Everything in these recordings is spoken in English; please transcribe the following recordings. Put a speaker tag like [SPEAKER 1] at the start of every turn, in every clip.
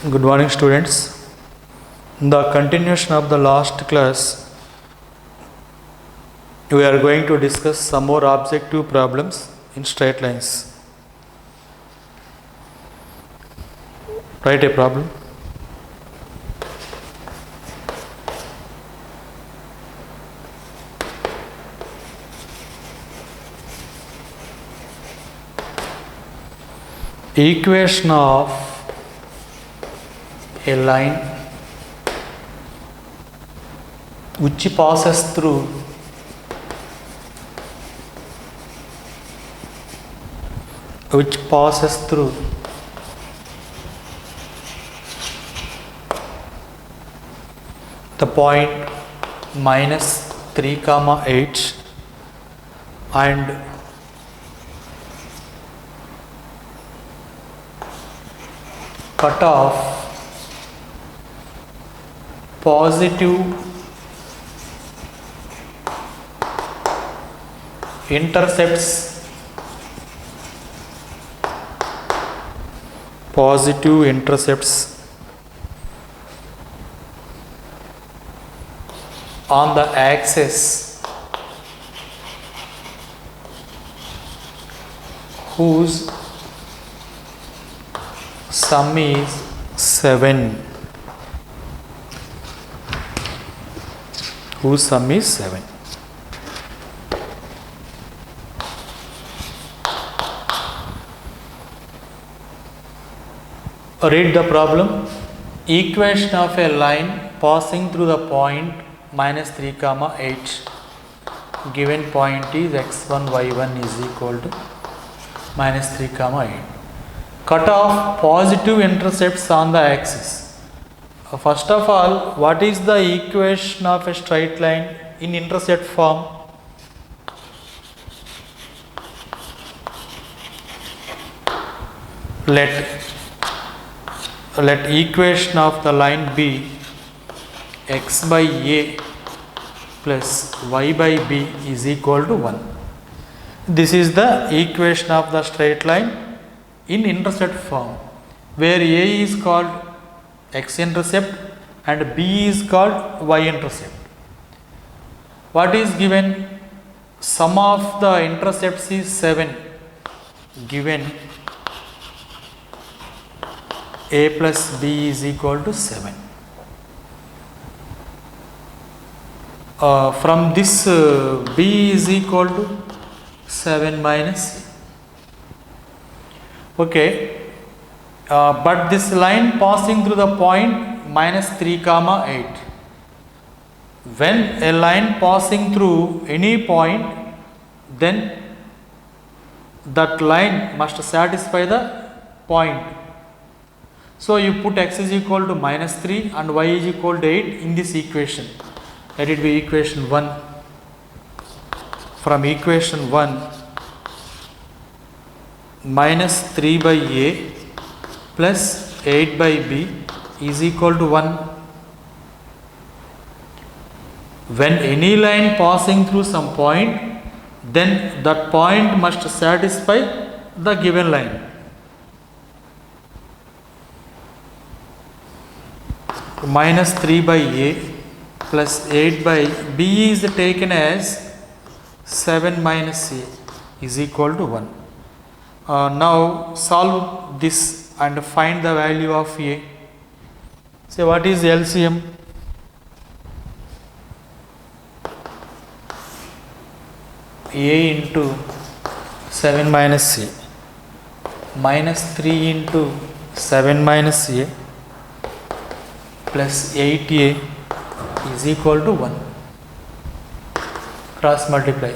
[SPEAKER 1] Good morning, students. In the continuation of the last class, we are going to discuss some more objective problems in straight lines. Write a problem. Equation of a line which passes through the point -3, 8 and cut off positive intercepts on the axis whose sum is 7. Read the problem. Equation of a line passing through the point -3, 8. Given point is x1, y1 is equal to -3, 8. Cut off positive intercepts on the axis. First of all, what is the equation of a straight line in intercept form? Let equation of the line be x by a plus y by b is equal to 1. This is the equation of the straight line in intercept form, where a is called x-intercept and b is called y-intercept. What is given? Sum of the intercepts is 7. Given a plus b is equal to 7. From this b is equal to 7 minus a. Okay, but this line passing through the point -3, 8. When a line passing through any point, then that line must satisfy the point. So you put x is equal to -3 and y is equal to 8 in this equation. Let it be equation 1. From equation 1, -3 by a plus 8 by b is equal to 1. When any line passing through some point, then that point must satisfy the given line. -3 by a plus 8 by b is taken as 7 minus a is equal to 1. Now solve this and find the value of a. Say, what is LCM? A into 7 minus a -3 into 7 minus a plus 8a is equal to 1. Cross multiply.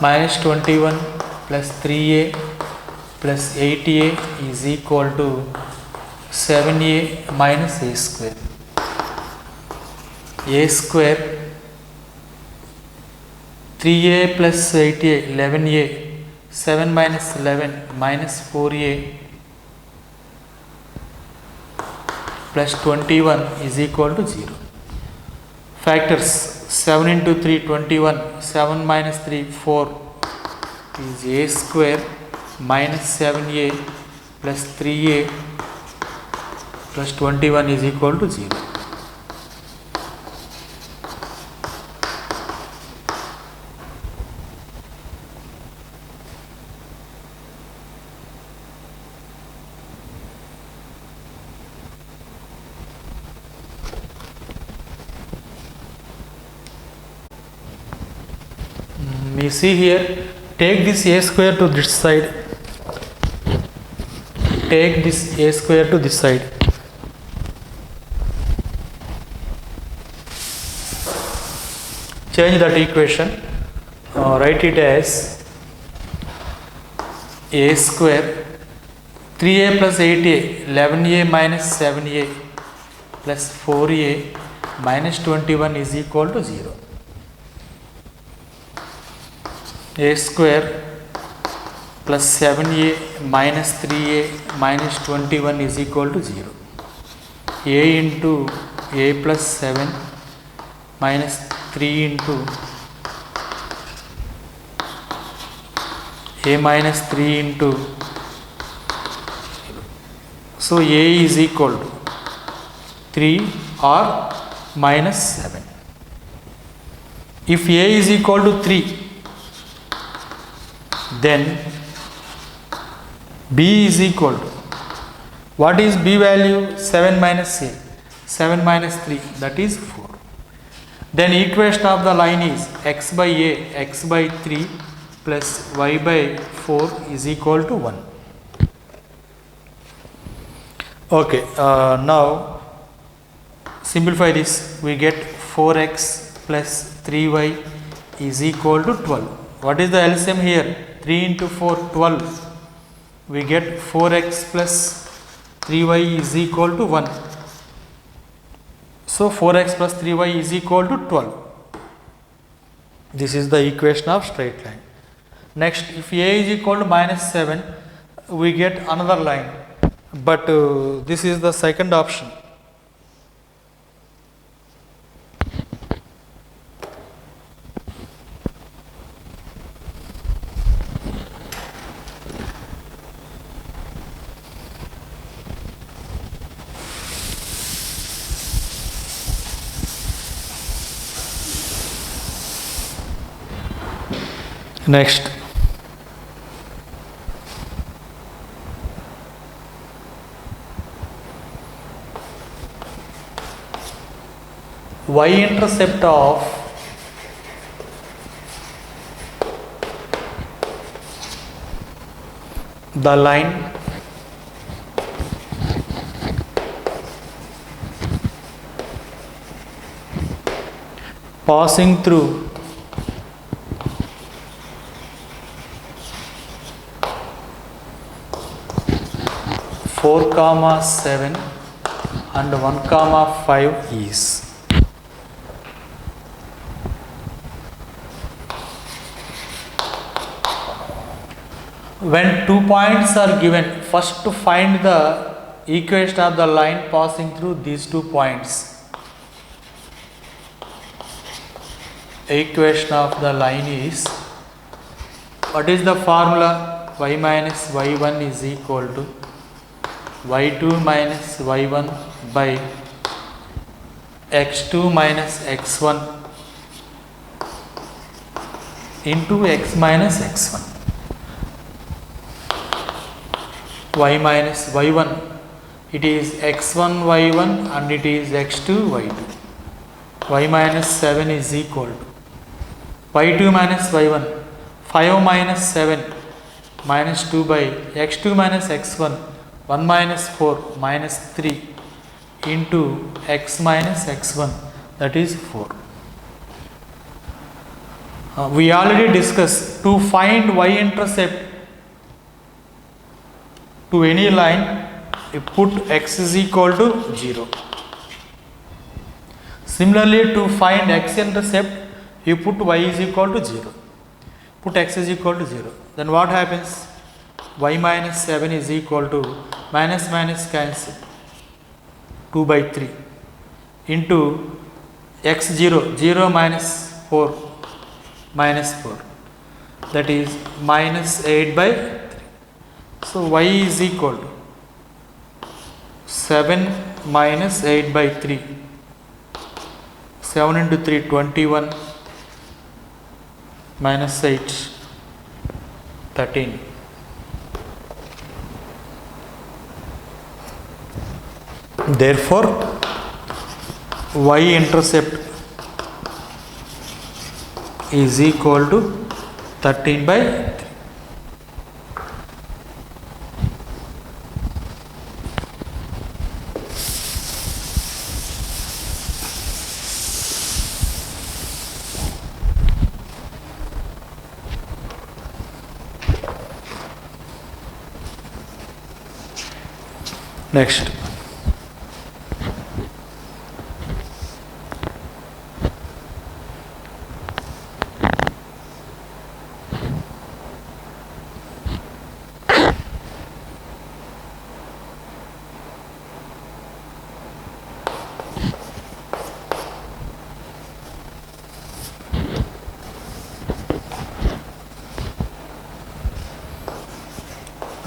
[SPEAKER 1] -21 plus 3a plus 8a is equal to 7a minus a square. A square 3a plus 8a 11a, 7 minus 11 minus 4a plus 21 is equal to 0. Factors: 7 into 3 21, 7 minus 3 4 is a square minus 7a plus 3a plus 21 is equal to 0. We see here, take this a square to this side, take this a square to this side. Change that equation, write it as a square 3a plus 8a, 11a minus 7a plus 4a minus 21 is equal to 0. A square plus 7a minus 3a minus 21 is equal to 0. A into a plus 7 minus 3 into a minus 3 into, so a is equal to 3 or minus 7. If a is equal to 3, then b is equal to, what is b value? 7 minus a, 7 minus 3, that is 4. Then equation of the line is x by a, x by 3 plus y by 4 is equal to 1. Okay, now simplify this, we get 4x plus 3y is equal to 12. What is the LCM here? 3 into 4, 12. We get 4x plus 3y is equal to 1. So 4x plus 3y is equal to 12. This is the equation of straight line. Next, if a is equal to minus 7, we get another line. But this is the second option. Next, y-intercept of the line passing through 4, 7 and 1, 5 is when 2 points are given, first to find the equation of the line passing through these 2 points. Equation of the line is, what is the formula? Y minus y1 is equal to y2 minus y1 by x2 minus x1 into x minus x1. Y minus y1, it is x1 y1 and it is x2 y2. Y minus 7 is equal to y2 minus y1, 5 minus 7 minus 2 by x2 minus x1, 1 minus 4 minus 3 into x minus x1, that is 4. We already discussed, to find y-intercept to any line, you put x is equal to 0. Similarly, to find x-intercept, you put y is equal to 0. Put x is equal to 0. Then what happens? Y minus 7 is equal to minus minus cancel 2 by 3 into x 0, 0 minus 4 minus 4, that is minus 8 by 3. So y is equal to 7 minus 8 by 3. 7 into 3, 21, minus 8, 13. Therefore, y-intercept is equal to 13 by 3. Next,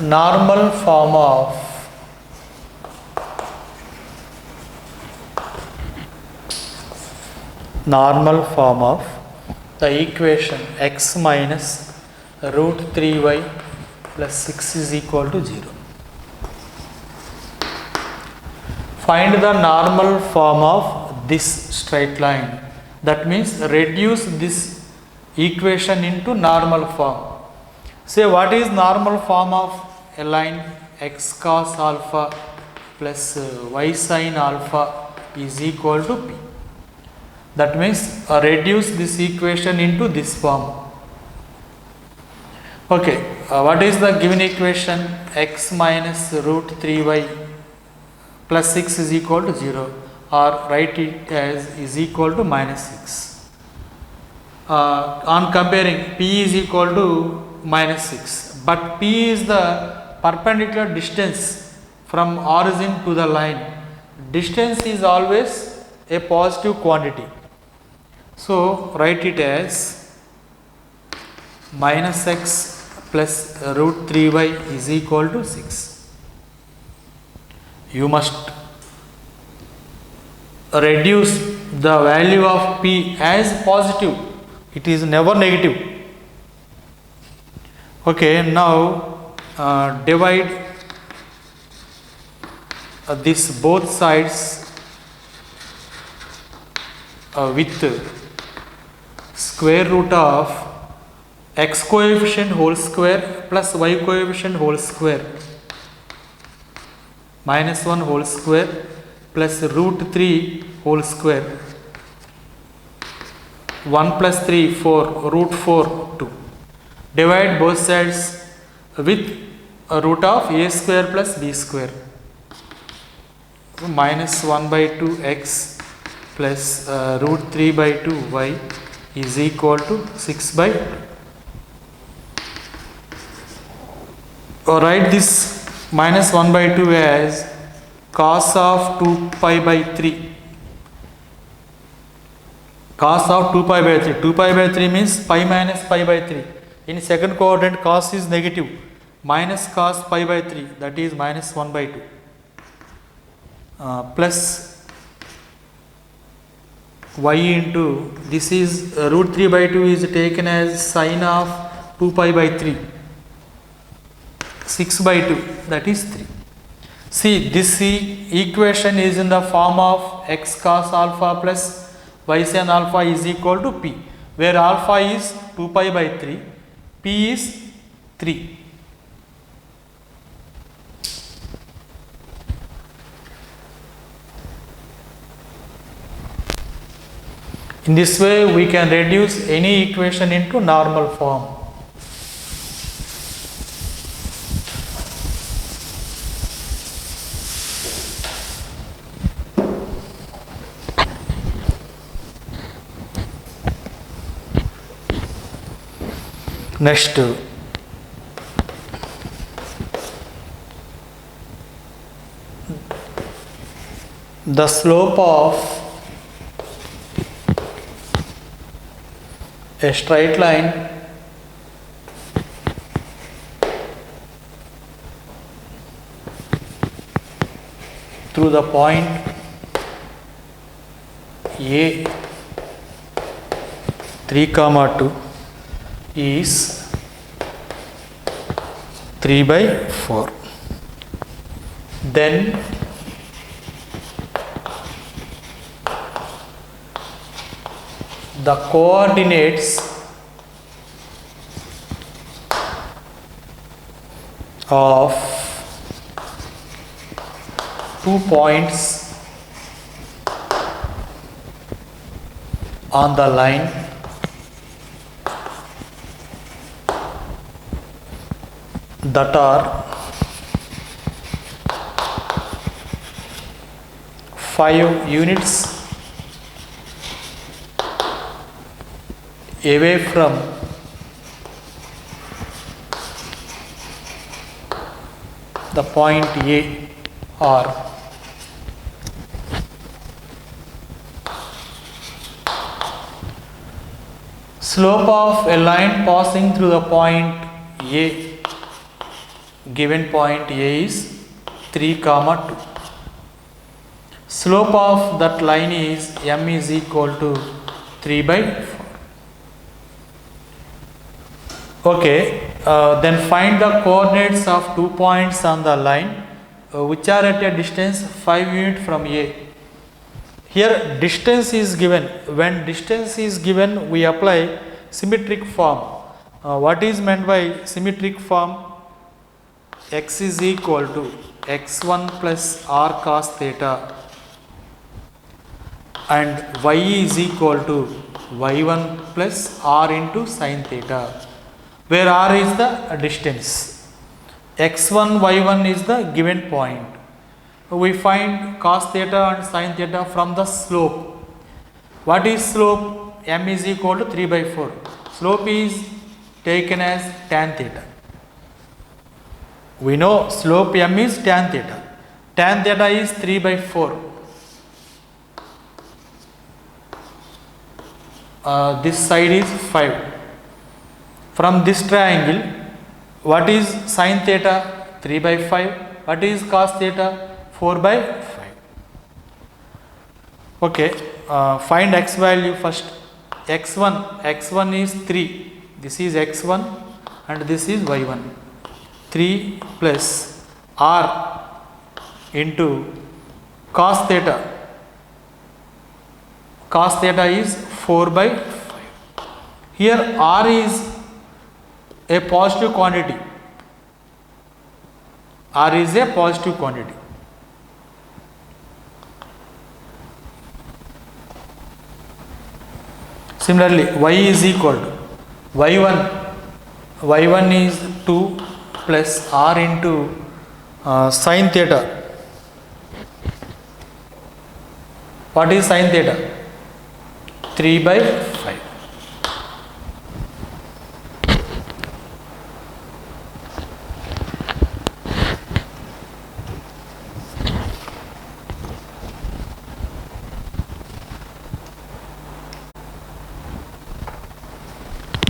[SPEAKER 1] normal form of the equation x minus root 3y plus 6 is equal to 0. Find the normal form of this straight line. That means reduce this equation into normal form. Say, what is normal form of a line? X cos alpha plus y sin alpha is equal to p. That means reduce this equation into this form. Okay, what is the given equation? X minus root 3y plus 6 is equal to 0, or write it as is equal to minus 6. On comparing, p is equal to minus 6, but p is the perpendicular distance from origin to the line. Distance is always a positive quantity. So, write it as minus x plus root 3y is equal to 6. You must reduce the value of p as positive. It is never negative. Okay, now divide this both sides with square root of x coefficient whole square plus y coefficient whole square minus 1 whole square plus root 3 whole square. 1 plus 3, 4, root 4, 2. Divide both sides with a root of a square plus b square. So minus 1 by 2 x plus root 3 by 2 y is equal to 6 by 2. Or write this minus 1 by 2 as cos of 2 pi by 3. Cos of 2 pi by 3. 2 pi by 3 means pi minus pi by 3. In second quadrant, cos is negative. Minus cos pi by 3, that is minus 1 by 2. Plus y into, this is root 3 by 2 is taken as sine of 2 pi by 3. 6 by 2, that is 3. See, this equation is in the form of x cos alpha plus y sin alpha is equal to p, where alpha is 2 pi by 3, p is 3. In this way, we can reduce any equation into normal form. Next, the slope of a straight line through the point A 3, 2 is 3 by 4. Then the coordinates of 2 points on the line that are 5 units away from the point A are slope of a line passing through the point A, given point A is 3, 2. Slope of that line is m is equal to 3 by 4. Okay, then find the coordinates of 2 points on the line which are at a distance 5 units from A. Here distance is given. When distance is given, we apply symmetric form. What is meant by symmetric form? X is equal to x1 plus r cos theta and y is equal to y1 plus r into sin theta, where r is the distance. x1, y1 is the given point. We find cos theta and sin theta from the slope. What is slope? M is equal to 3 by 4. Slope is taken as tan theta. We know slope m is tan theta. Tan theta is 3 by 4. This side is 5. From this triangle, what is sin theta? 3 by 5. What is cos theta? 4 by 5. Okay, find x value first. x1 is 3. This is x1 and this is y1. 3 plus r into cos theta. Cos theta is 4 by 5. Here r is a positive quantity. R is a positive quantity. Similarly, y is equal to y1 is 2 plus r into sin theta. What is sin theta? 3 by 5.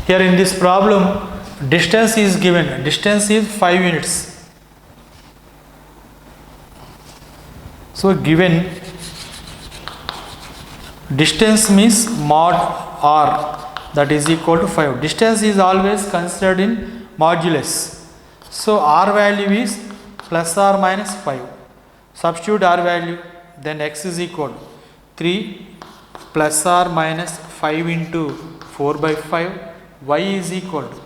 [SPEAKER 1] Here in this problem, distance is given. Distance is 5 units. So given distance means mod r, that is equal to 5. Distance is always considered in modulus. So r value is plus or minus 5. Substitute r value, then x is equal to 3 plus or minus 5 into 4 by 5. Y is equal to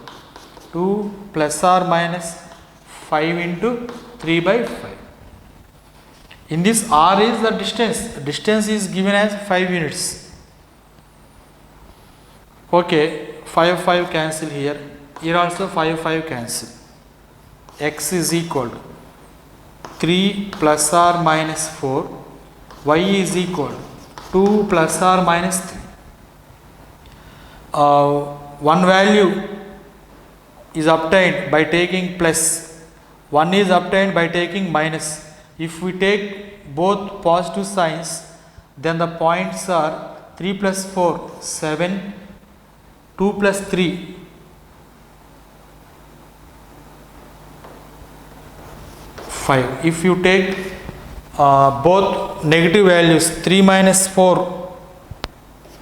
[SPEAKER 1] 2 plus or minus 5 into 3 by 5. In this r is the distance. Distance is given as 5 units. Okay, 5 cancel here. Here also 5 cancel. X is equal to 3 plus or minus 4. Y is equal to 2 plus or minus 3. One value is obtained by taking plus, one is obtained by taking minus. If we take both positive signs, then the points are 3 plus 4, 7, 2 plus 3, 5. If you take both negative values, 3 minus 4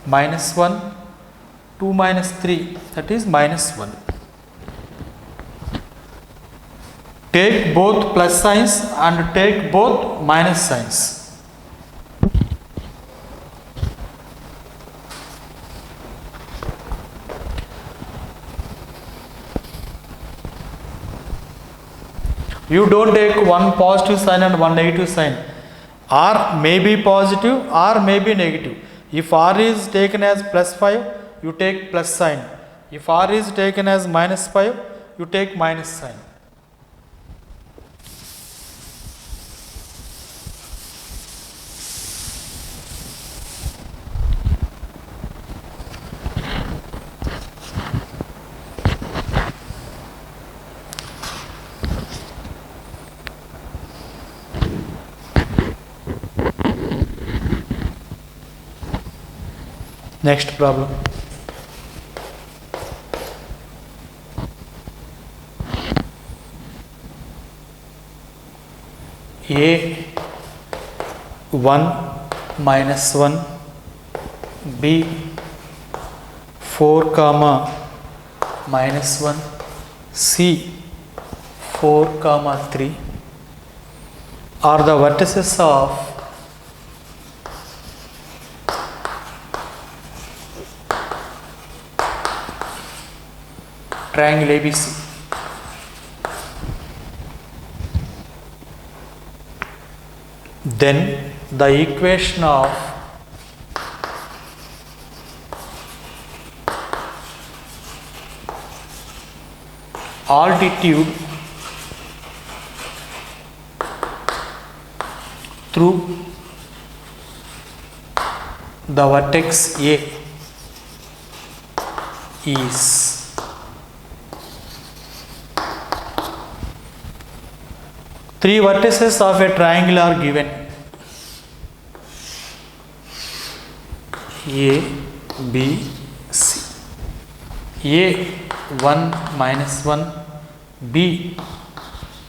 [SPEAKER 1] minus 1, 2 minus 3 that is minus 1. Take both plus signs and take both minus signs. You don't take one positive sign and one negative sign. R may be positive, R may be negative. If R is taken as plus 5, you take plus sign. If R is taken as minus 5, you take minus sign. Next problem. A 1 minus 1, B 4 comma minus 1, C 4 comma 3 are the vertices of triangle ABC. Then the equation of altitude through the vertex A is three vertices of a triangle are given. A, B, C. A 1 minus 1, B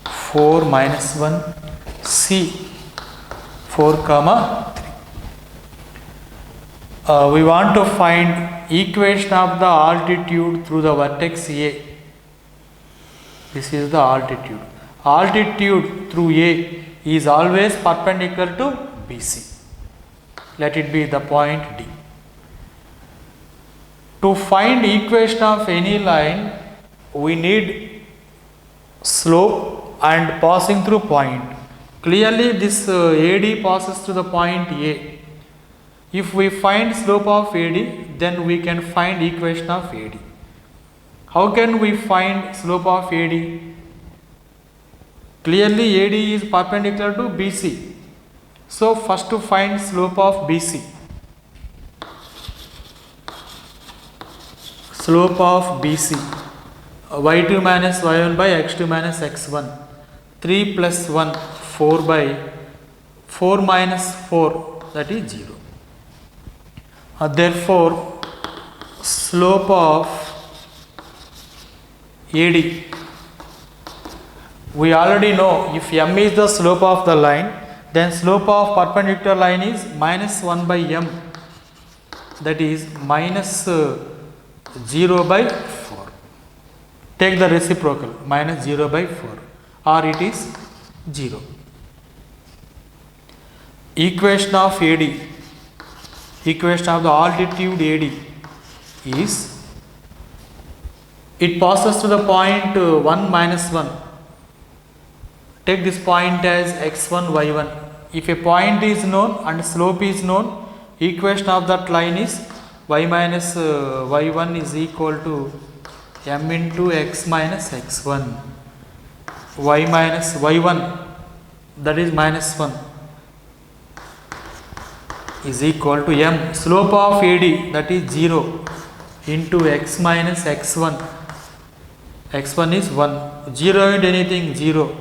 [SPEAKER 1] 4 minus 1, C 4 comma 3. We want to find equation of the altitude through the vertex A. This is the altitude. Altitude through A is always perpendicular to BC. Let it be the point D. To find equation of any line, we need slope and passing through point. Clearly this AD passes to the point A. If we find slope of AD, then we can find equation of AD. How can we find slope of AD? Clearly AD is perpendicular to BC. So first to find slope of BC. Slope of BC. y2 minus y1 by x2 minus x1. 3 plus 1, 4 by 4 minus 4, that is 0. Therefore, slope of AD, we already know if m is the slope of the line, then slope of perpendicular line is minus 1 by m, that is minus 0 by 4. Take the reciprocal, minus 0 by 4, or it is 0. Equation of AD, equation of the altitude AD is, it passes to the point 1 minus 1. Take this point as x1, y1. If a point is known and slope is known, equation of that line is y minus y1 is equal to m into x minus x1. Y minus y1, that is minus 1, is equal to m. Slope of AD, that is 0, into x minus x1. x1 is 1. 0 into anything, 0.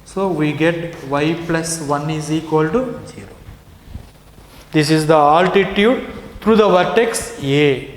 [SPEAKER 1] So we get y plus 1 is equal to 0. This is the altitude through the vertex A.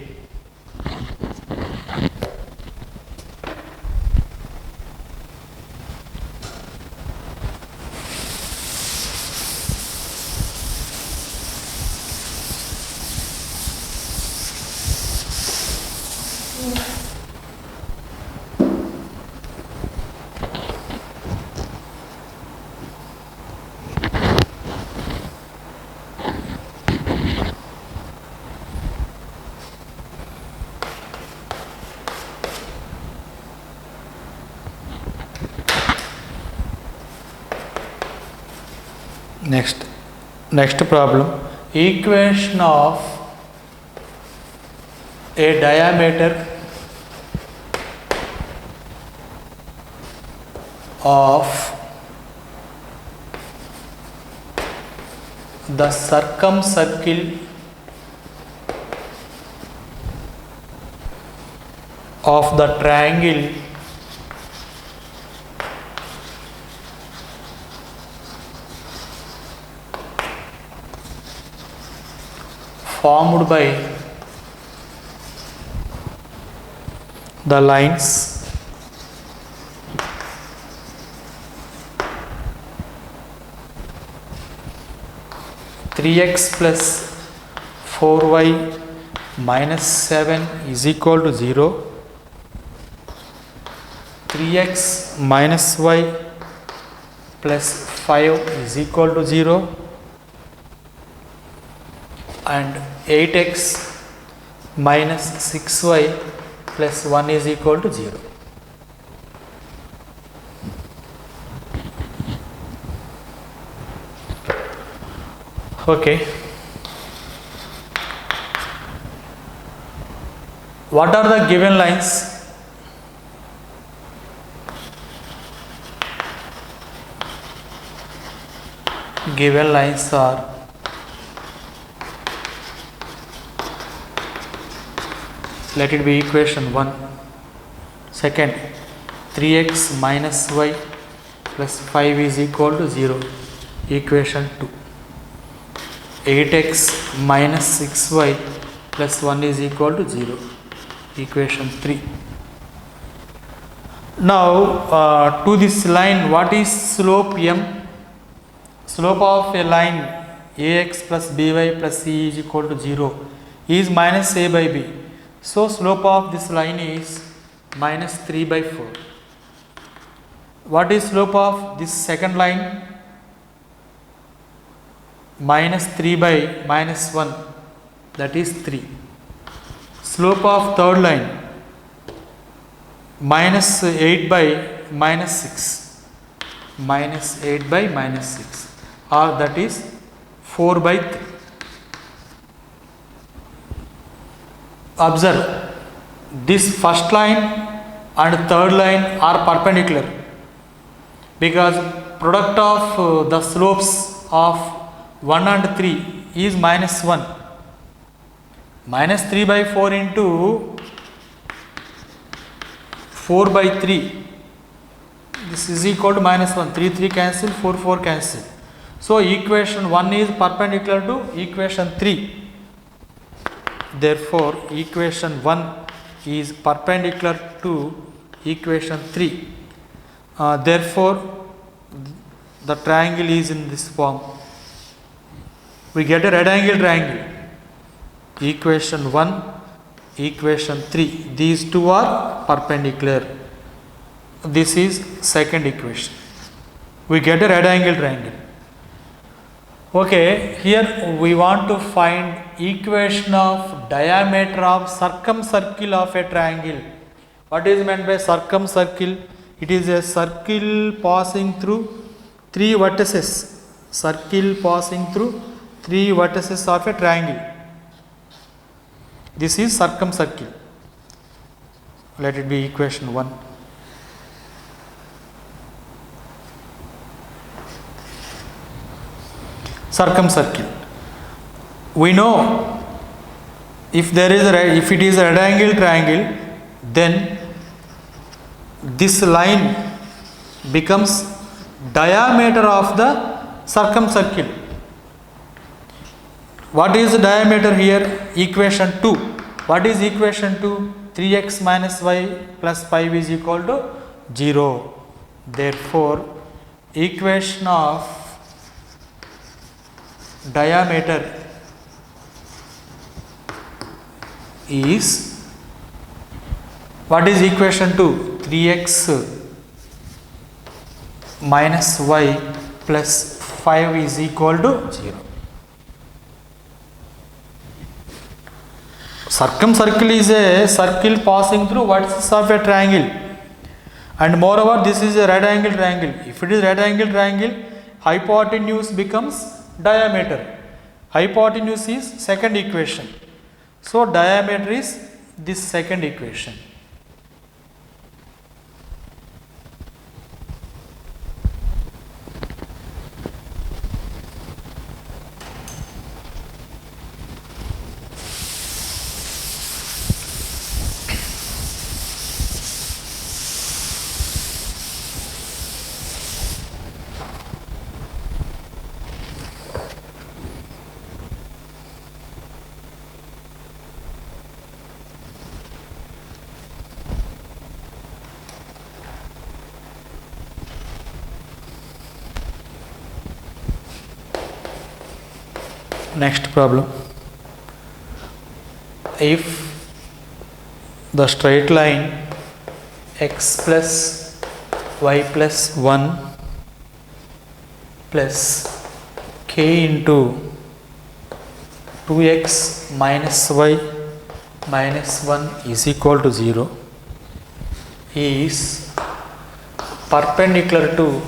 [SPEAKER 1] Next problem. Equation of a diameter of the circumcircle of the triangle formed by the lines 3x plus 4y minus 7 is equal to 0, 3x minus y plus 5 is equal to 0, and 8x minus 6y plus 1 is equal to 0. Okay. What are the given lines? Given lines are let it be equation 1. Second, 3x minus y plus 5 is equal to 0. Equation 2. 8x minus 6y plus 1 is equal to 0. Equation 3. Now to this line, what is slope m? Slope of a line ax plus by plus c is equal to 0 is minus a by b. So slope of this line is minus 3 by 4. What is slope of this second line? Minus 3 by minus 1, that is 3. Slope of third line minus 8 by minus 6, minus 8 by minus 6, or that is 4 by 3. Observe, this first line and third line are perpendicular because product of the slopes of 1 and 3 is minus 1. Minus 3 by 4 into 4 by 3. This is equal to minus 1. 3 cancel, 4 cancel. So equation 1 is perpendicular to equation 3. Therefore, equation 1 is perpendicular to equation 3. Therefore, the triangle is in this form. We get a right angle triangle. Equation 1, equation 3. These two are perpendicular. This is second equation. We get a right angle triangle. Okay, here we want to find equation of diameter of circumcircle of a triangle. What is meant by circumcircle? It is a circle passing through 3 vertices. Circle passing through 3 vertices of a triangle. This is circumcircle. Let it be equation 1. Circumcircle. We know if it is a right angle triangle, then this line becomes diameter of the circumcircle. What is the diameter here? Equation 2. What is equation 2? 3x minus y plus 5 is equal to 0. Therefore, equation of diameter is, what is equation 2? 3x minus y plus 5 is equal to 0. Circumcircle is a circle passing through vertices of a triangle, and moreover this is a right angle triangle. If it is right angle triangle, hypotenuse becomes diameter. Hypotenuse is second equation. So diameter is this second equation. Next problem. If the straight line x plus y plus 1 plus k into 2x minus y minus 1 is equal to 0 is perpendicular to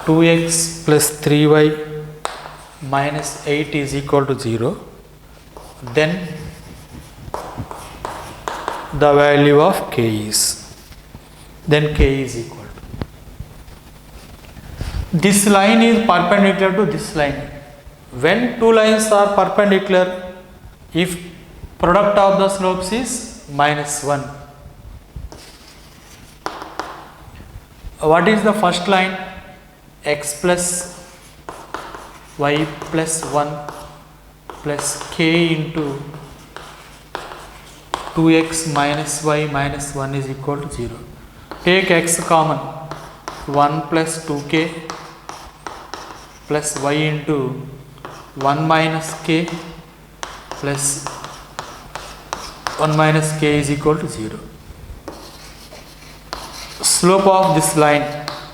[SPEAKER 1] two x plus 3y minus 8 is equal to 0, then the value of k is, then k is equal to, this line is perpendicular to this line. When two lines are perpendicular, if product of the slopes is minus 1, what is the first line? X plus y plus 1 plus k into 2x minus y minus 1 is equal to 0. Take x common, 1 plus 2k plus y into 1 minus k plus 1 minus k is equal to 0. Slope of this line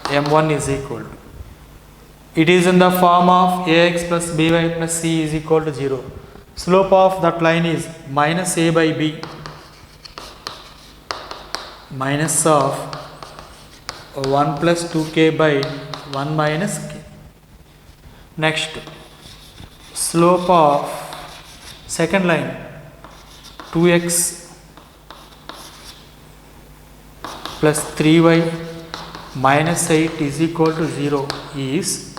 [SPEAKER 1] m1 is equal to, it is in the form of ax plus by plus c is equal to 0. Slope of that line is minus a by b minus of 1 plus 2k by 1 minus k. Next, slope of second line 2x plus 3y minus 8 is equal to 0 is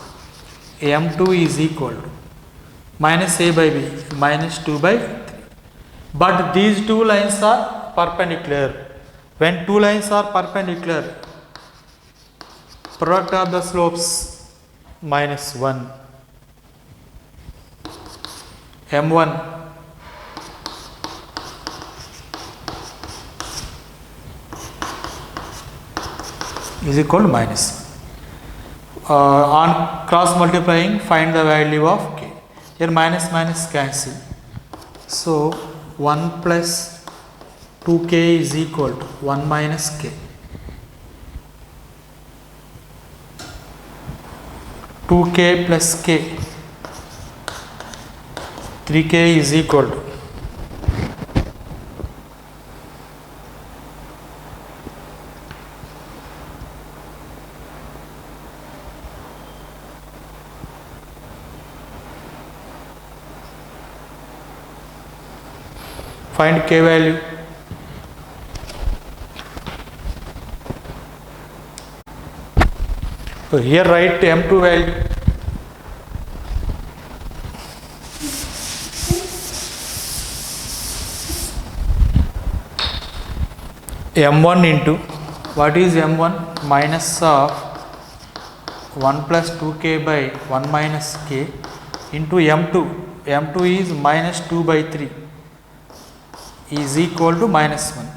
[SPEAKER 1] m2 is equal to minus a by b minus 2 by 3. But these two lines are perpendicular. When two lines are perpendicular, product of the slopes minus 1, m1 is equal to minus. On cross multiplying, find the value of k. Here minus minus cancel. So 1 plus 2k is equal to 1 minus k. 2k plus k, 3k is equal to find k value. So here write m2 value. m1 into, what is m1? Minus of 1 plus 2k by 1 minus k into m2. m2 is minus 2 by 3 is equal to minus 1.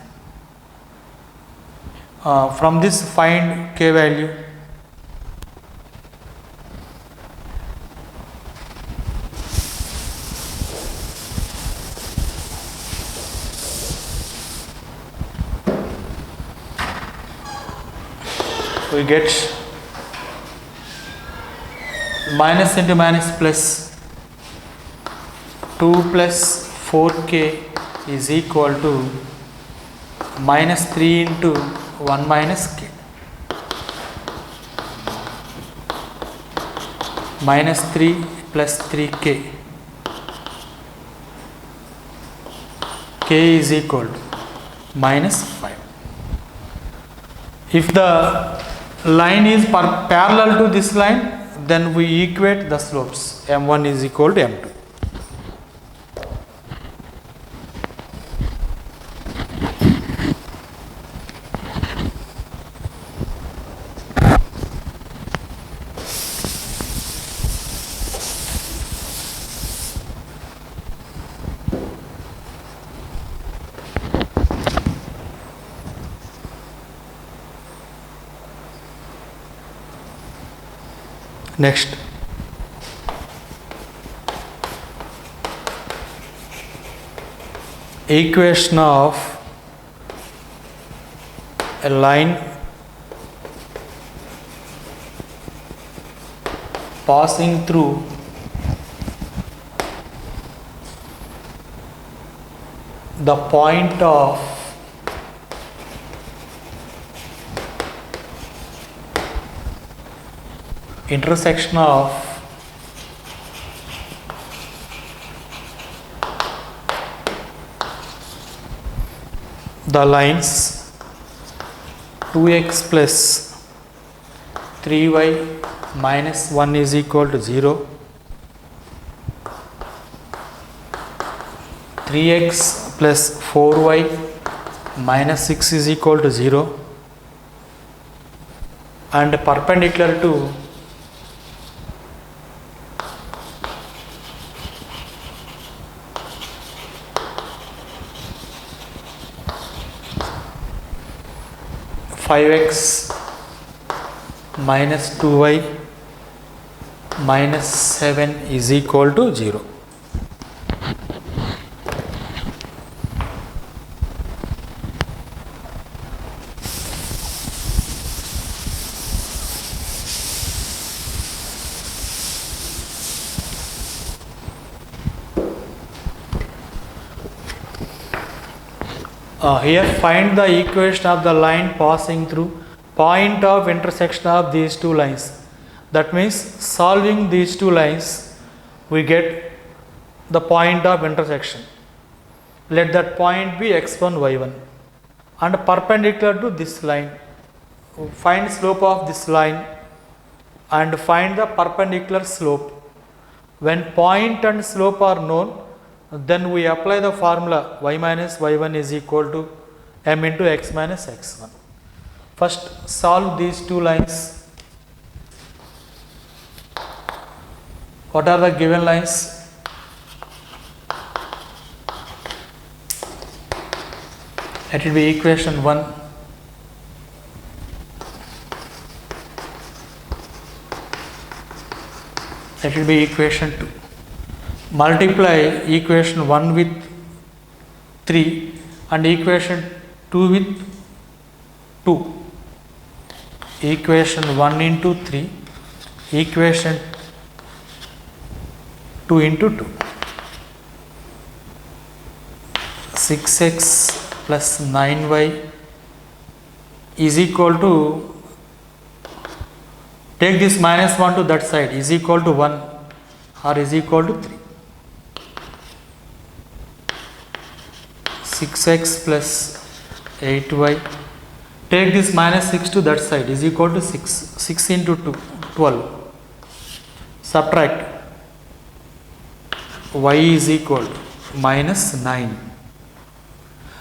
[SPEAKER 1] From this find k value. We get minus into minus plus 2 plus 4k is equal to minus 3 into 1 minus k. Minus 3 plus 3k. K is equal to minus 5. If the line is parallel to this line, then we equate the slopes. M1 is equal to M2. Next, equation of a line passing through the point of intersection of the lines 2x plus 3y minus 1 is equal to 0, 3x plus 4y minus 6 is equal to 0, and perpendicular to five x minus 2y minus 7 is equal to 0. Here find the equation of the line passing through point of intersection of these two lines. That means solving these two lines, we get the point of intersection. Let that point be x1, y1, and perpendicular to this line. Find slope of this line and find the perpendicular slope. When point and slope are known, then we apply the formula y minus y1 is equal to m into x minus x1. First solve these two lines. What are the given lines? Let it be equation 1. Let it be equation 2. Multiply equation 1 with 3 and equation 2 with 2. Equation 1 into 3, equation 2 into 2. 6x plus 9y is equal to, take this minus 1 to that side, is equal to 1 or is equal to 3. 6x plus 8y, take this minus 6 to that side, is equal to 6. 6 into 2, 12. Subtract, y is equal to minus 9.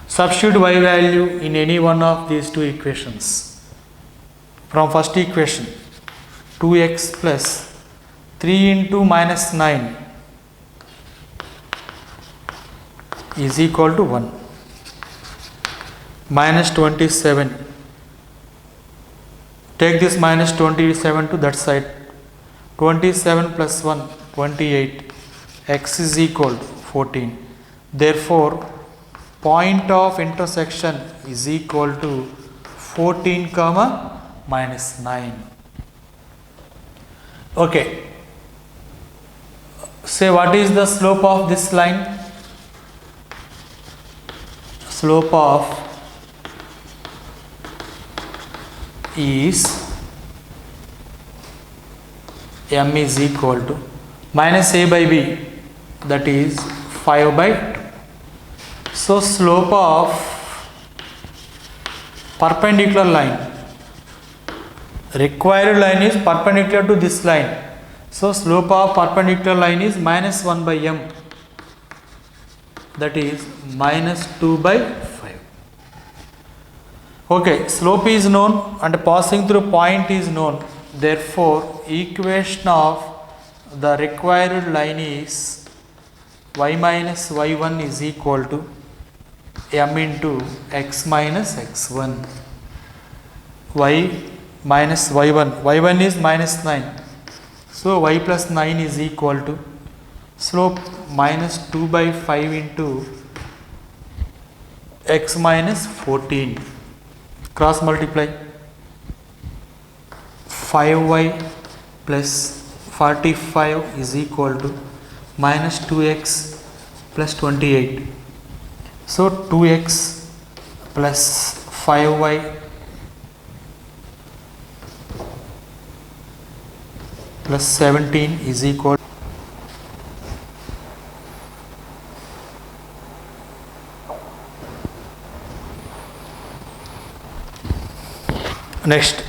[SPEAKER 1] Substitute y value in any one of these two equations. From first equation, 2x plus 3 into minus 9 is equal to 1. Minus 27. Take this minus 27 to that side. 27 plus 1, 28. X is equal to 14. Therefore, point of intersection is equal to 14 comma minus 9. Okay. Say what is the slope of this line? slope of is m is equal to minus a by b, that is 5 by 2. So slope of perpendicular line, required line is perpendicular to this line, so slope of perpendicular line is minus 1 by m, that is minus 2 by 5. Okay, slope is known and passing through point is known. Therefore, equation of the required line is y minus y1 is equal to m into x minus x1. Y minus y1, y1 is minus 9. So y plus 9 is equal to slope minus 2 by 5 into x minus 14. Cross multiply. 5y plus 45 is equal to minus 2x plus 28. So 2x plus 5y plus 17 is equal. Next,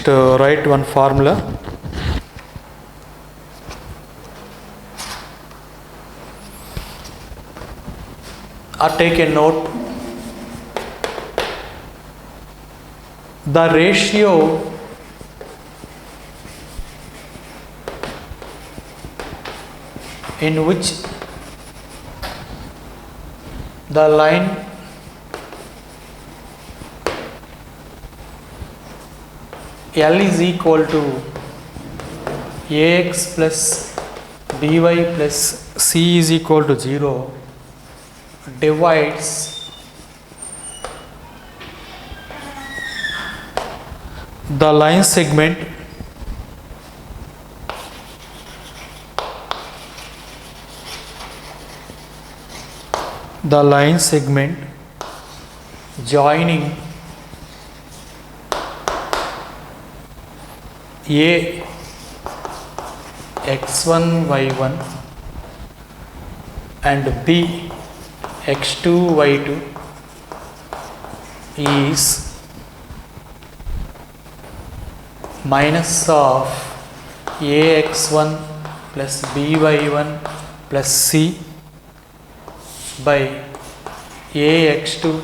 [SPEAKER 1] write one formula. Or take a note. The ratio in which the line L is equal to ax plus by plus c is equal to 0 divides the line segment joining A x1 y1 and B x2 y2 is minus of ax1 plus by1 plus c by ax2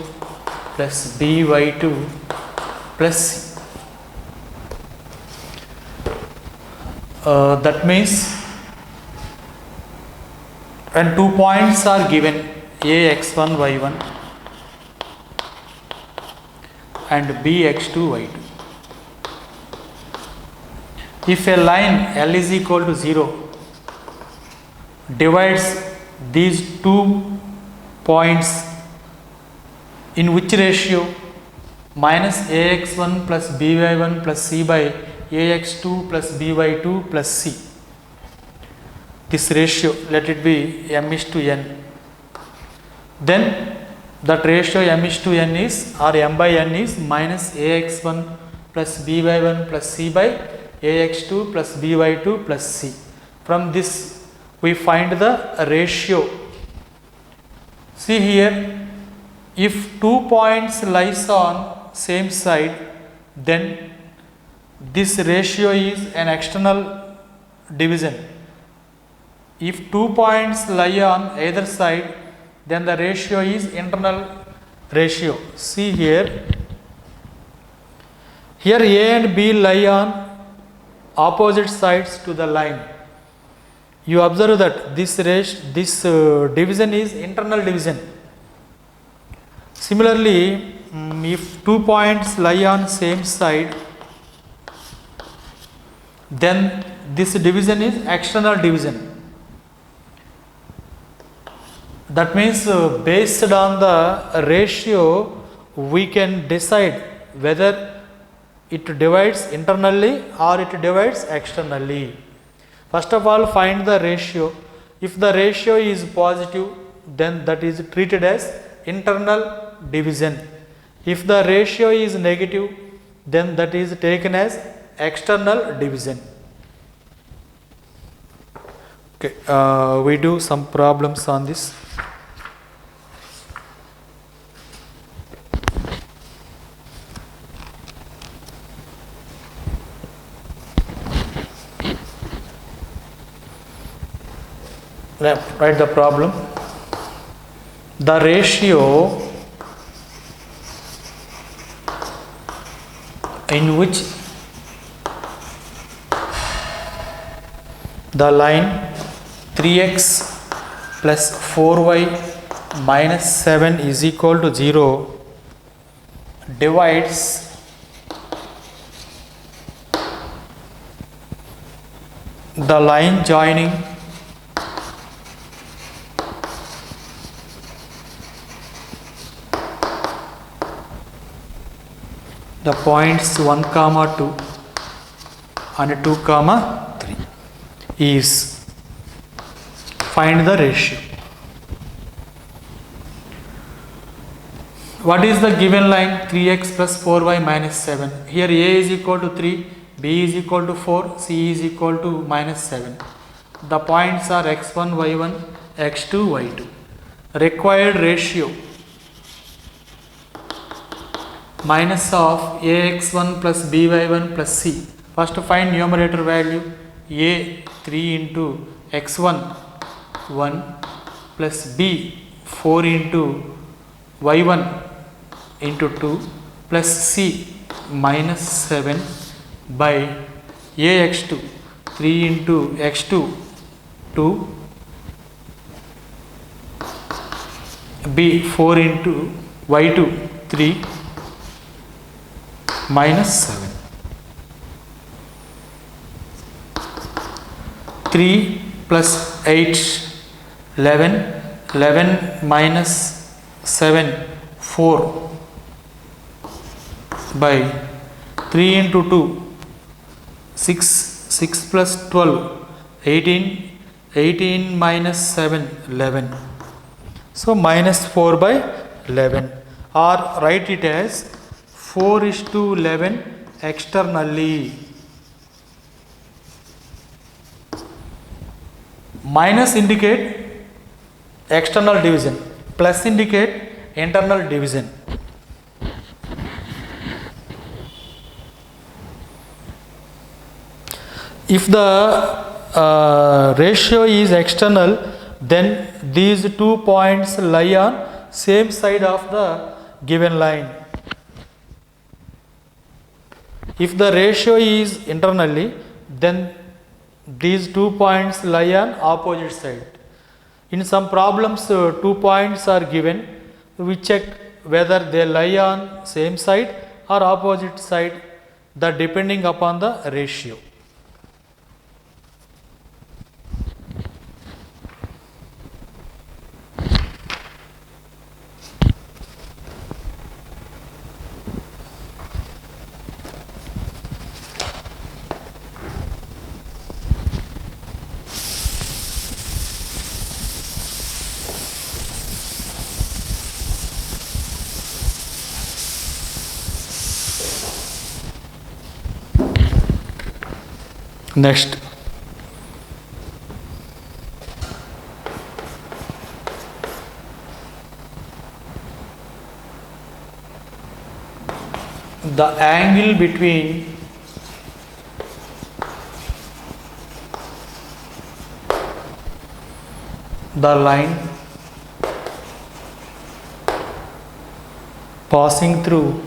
[SPEAKER 1] plus by2 plus c. That means when 2 points are given a x1 y1 and b x2 y2, if a line L is equal to 0 divides these 2 points in which ratio? Minus ax1 plus by1 plus c by ax2 plus by2 plus c. This ratio, let it be m is to n. Then that ratio m is to n is, or m by n is minus ax1 plus by1 plus c by ax2 plus by2 plus c. From this we find the ratio. See here, if 2 points lies on same side, then this ratio is an external division. If 2 points lie on either side, then the ratio is internal ratio. See here, here A and B lie on opposite sides to the line. You observe that this division is internal division. Similarly, if 2 points lie on same side, then this division is external division. That means based on the ratio we can decide whether it divides internally or it divides externally. First of all, find the ratio. If the ratio is positive, then that is treated as internal division. If the ratio is negative, then that is taken as external division. Okay, we do some problems on this. Write the problem. The ratio in which the line 3x plus 4y minus 7 is equal to 0 divides the line joining the points 1, 2 and 2, 3 is, find the ratio. What is the given line? 3x plus 4y minus 7. Here a is equal to 3, b is equal to 4, c is equal to minus 7. The points are x1, y1, x2, y2. Required ratio minus of ax1 plus by1 plus c. First find numerator value. A 3 into x1 1 plus b 4 into y1 into 2 plus c minus 7 by ax2 3 into x2 2 b 4 into y2 3 minus 7. 3 plus 8 11 11 minus 7 4 by 3 into 2 6 6 plus 12 18 18 minus 7 11. So minus 4 by 11, or write it as 4:11 externally. Minus indicate external division, plus indicate internal division. If the ratio is external, then these 2 points lie on same side of the given line. If the ratio is internally, then these 2 points lie on opposite side. In some problems, 2 points are given. We check whether they lie on same side or opposite side, that depending upon the ratio. Next, the angle between the line passing through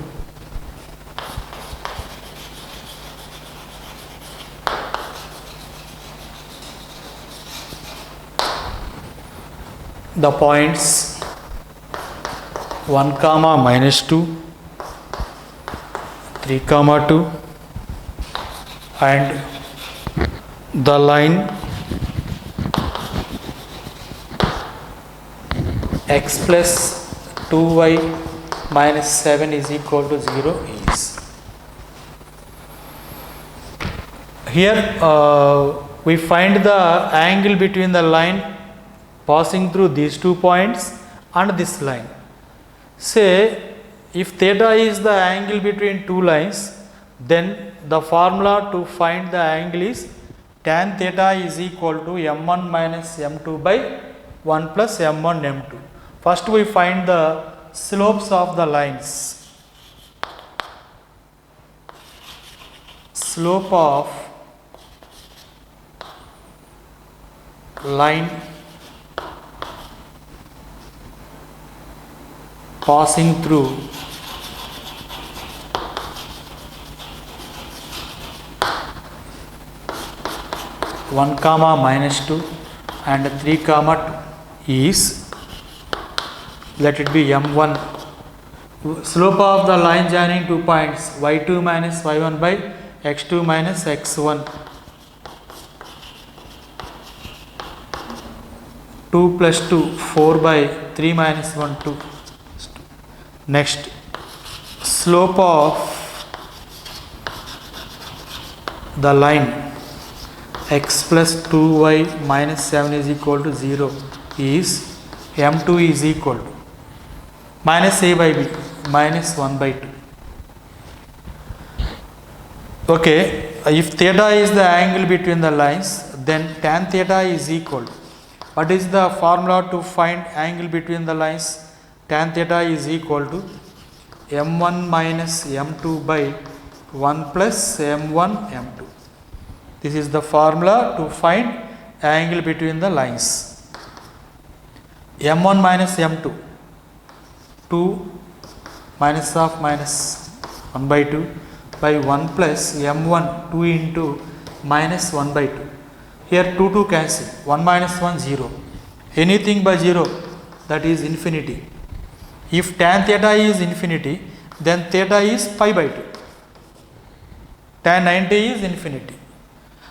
[SPEAKER 1] the points 1, minus 2, 3, 2 and the line x plus 2y minus 7 is equal to 0 is. Here we find the angle between the line passing through these 2 points and this line. Say if theta is the angle between 2 lines, then the formula to find the angle is tan theta is equal to m1 minus m2 by 1 plus m1 m2. First we find the slopes of the lines. Slope of line passing through one comma minus 2 and 3 comma 2 is, let it be m1. Slope of the line joining 2 points y2 minus y1 by x2 minus x1. 2 plus 2 4 by 3 minus 1 2. Next, slope of the line x plus 2y minus 7 is equal to 0 is m2 is equal to minus a by b minus 1 by 2. Okay, if theta is the angle between the lines, then tan theta is equal to, what is the formula to find angle between the lines? Tan theta is equal to m1 minus m2 by 1 plus m1 m2. This is the formula to find angle between the lines. m1 minus m2, 2 minus of minus 1 by 2 by 1 plus m1 2 into minus 1 by 2. Here 2 cancel, 1 minus 1 0. Anything by 0, that is infinity. If tan theta is infinity, then theta is pi by 2. Tan 90 is infinity.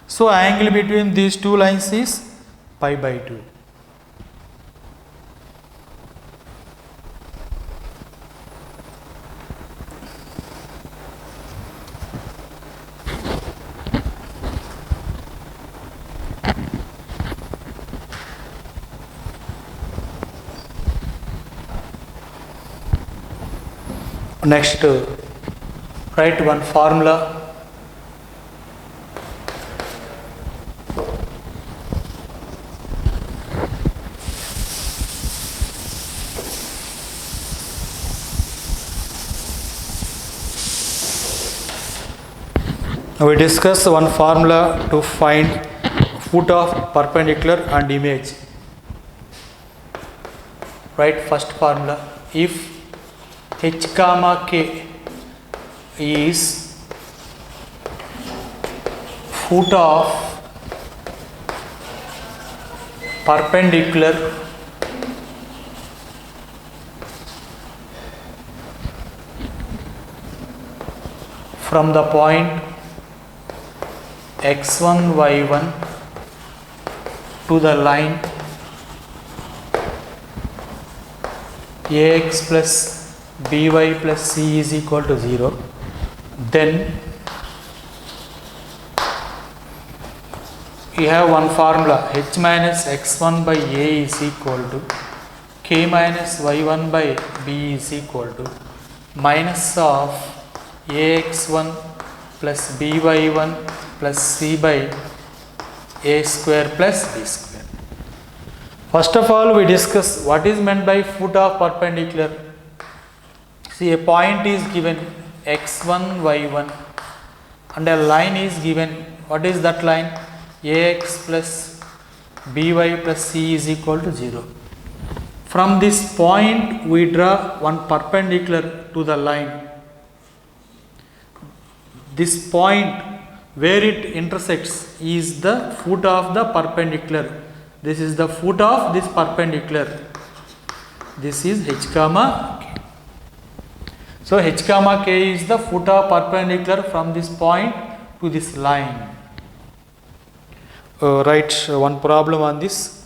[SPEAKER 1] So angle between these 2 lines is pi by 2. Next, write one formula. We discuss one formula to find foot of perpendicular and image. Write first formula. If h comma k is foot of perpendicular from the point x1 y1 to the line ax plus by plus c is equal to 0, then we have one formula, h minus x1 by a is equal to k minus y1 by b is equal to minus of ax1 plus by1 plus c by a square plus b square. First of all, we discuss what is meant by foot of perpendicular. See, a point is given x1 y1 and a line is given. What is that line? Ax plus by plus c is equal to 0. From this point we draw one perpendicular to the line. This point where it intersects is the foot of the perpendicular. This is the foot of this perpendicular. This is h comma k. So h comma k is the foot of perpendicular from this point to this line. write one problem on this.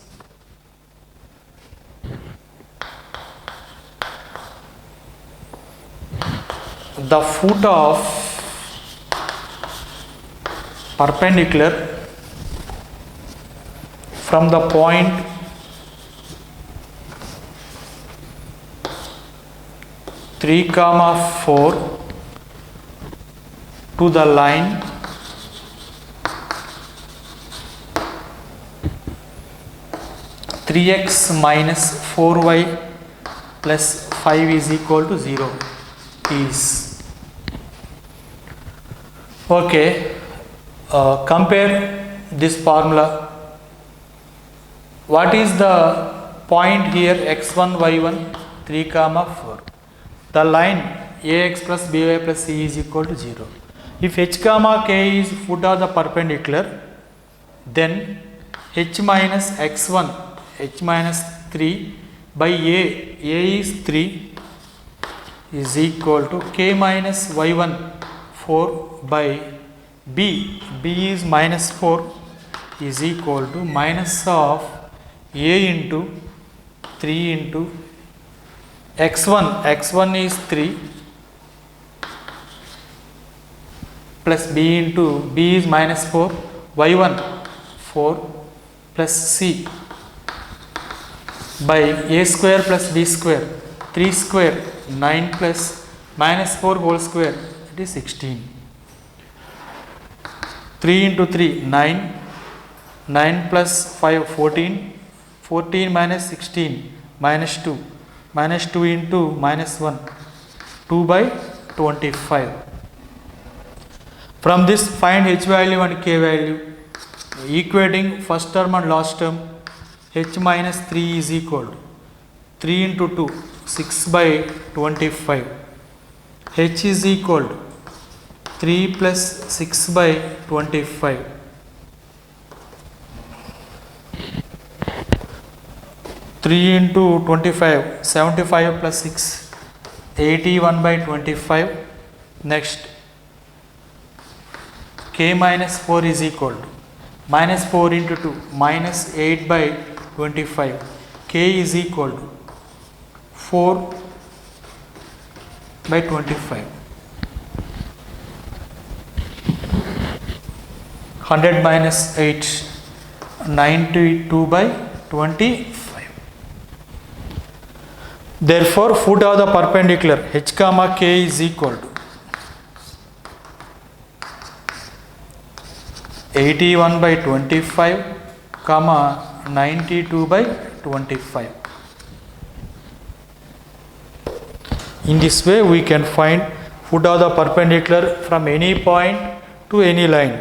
[SPEAKER 1] The foot of perpendicular from the point three comma 4 to the line three x minus 4y plus 5 is equal to 0 is. Okay, compare this formula. What is the point here? x1 y1 3 comma 4. The line ax plus by plus c is equal to 0. If h comma k is foot of the perpendicular, then h minus x1, h minus 3 by a is 3 is equal to k minus y1 4 by b is minus 4 is equal to minus of a into 3 into x1 is 3 plus b into b is minus 4 y1 4 plus c by a square plus b square 3 square 9 plus minus 4 whole square, it is 16. 3 into 3 9, 9 plus 5 14, 14 minus 16 minus 2, minus 2 into minus 1 2 by 25. From this find h value and k value, equating first term and last term. H minus 3 is equal to 3 into 2 6 by 25. H is equal to 3 plus 6 by 25. 3 into 25 75 plus 6 81 by 25. Next k minus 4 is equal to minus 4 into 2 minus 8 by 25. K is equal to 4 by 25. 100 minus 8 92 by 25. Therefore, foot of the perpendicular h comma k is equal to 81 by 25 comma 92 by 25. In this way we can find foot of the perpendicular from any point to any line.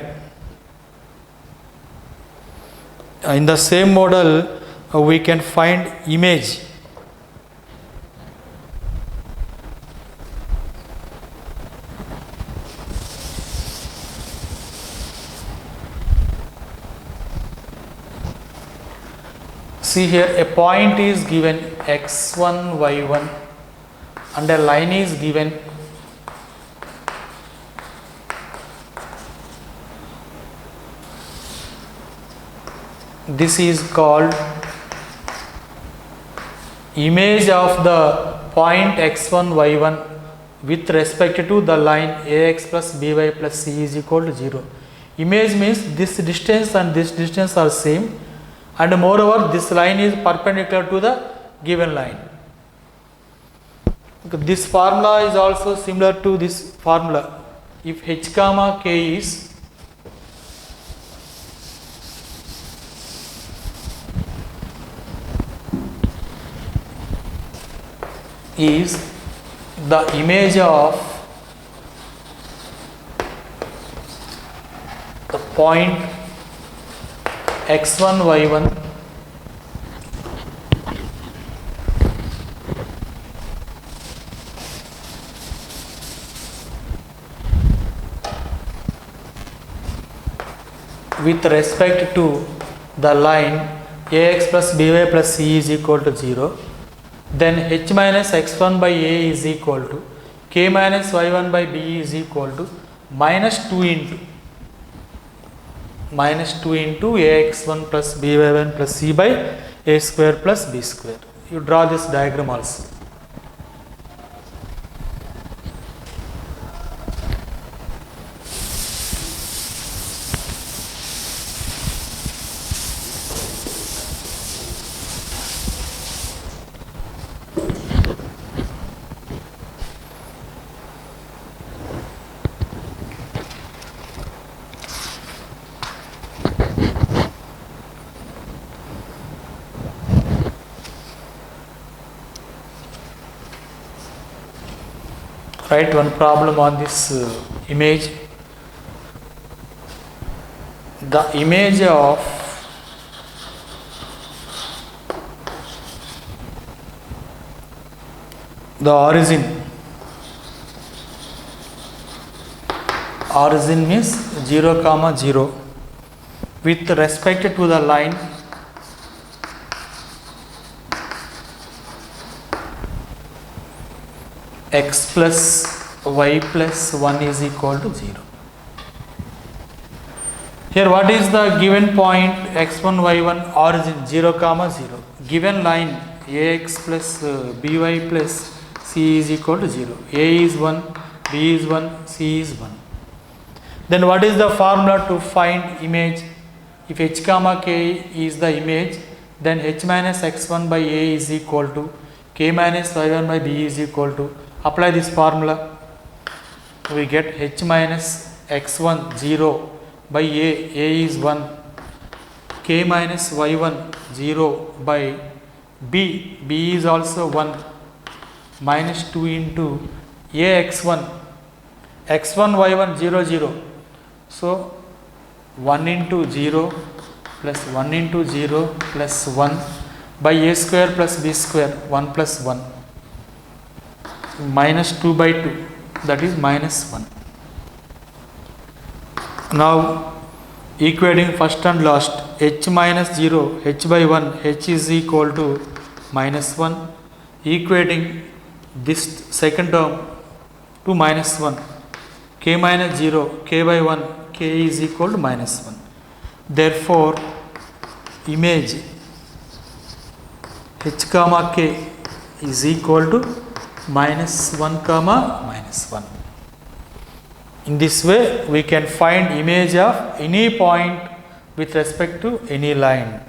[SPEAKER 1] In the same model we can find image. See here, a point is given x1 y1 and a line is given this is called image of the point x1 y1 with respect to the line ax plus by plus c is equal to 0. Image means this distance and this distance are same, and moreover this line is perpendicular to the given line. This formula is also similar to this formula. If h comma k is the image of the point x1 y1 with respect to the line ax plus by plus c is equal to 0, then h minus x1 by a is equal to k minus y1 by b is equal to minus 2 into minus 2 into ax1 plus by1 plus c by a square plus b square. You draw this diagram also. Write one problem on this image. The image of the origin means 0 comma 0 with respect to the line x plus y plus 1 is equal to 0. Here what is the given point x1 y1 origin 0 comma 0, given line ax plus by plus c is equal to 0, a is 1, b is 1, c is 1. Then what is the formula to find image? If h comma k is the image, then h minus x1 by a is equal to k minus y1 by b is equal to, apply this formula, we get h minus x1 0 by a is 1, k minus y1 0 by b is also 1, minus 2 into ax1 x1 y1 0 0, so 1 into 0 plus 1 into 0 plus 1 by a square plus b square 1 plus 1, minus 2 by 2, that is minus 1. Now equating first and last, h minus 0 h by 1, h is equal to minus 1, equating this second term to minus 1, k minus 0 k by 1, k is equal to minus 1. Therefore image h comma k is equal to minus 1 comma minus 1. In this way we can find image of any point with respect to any line.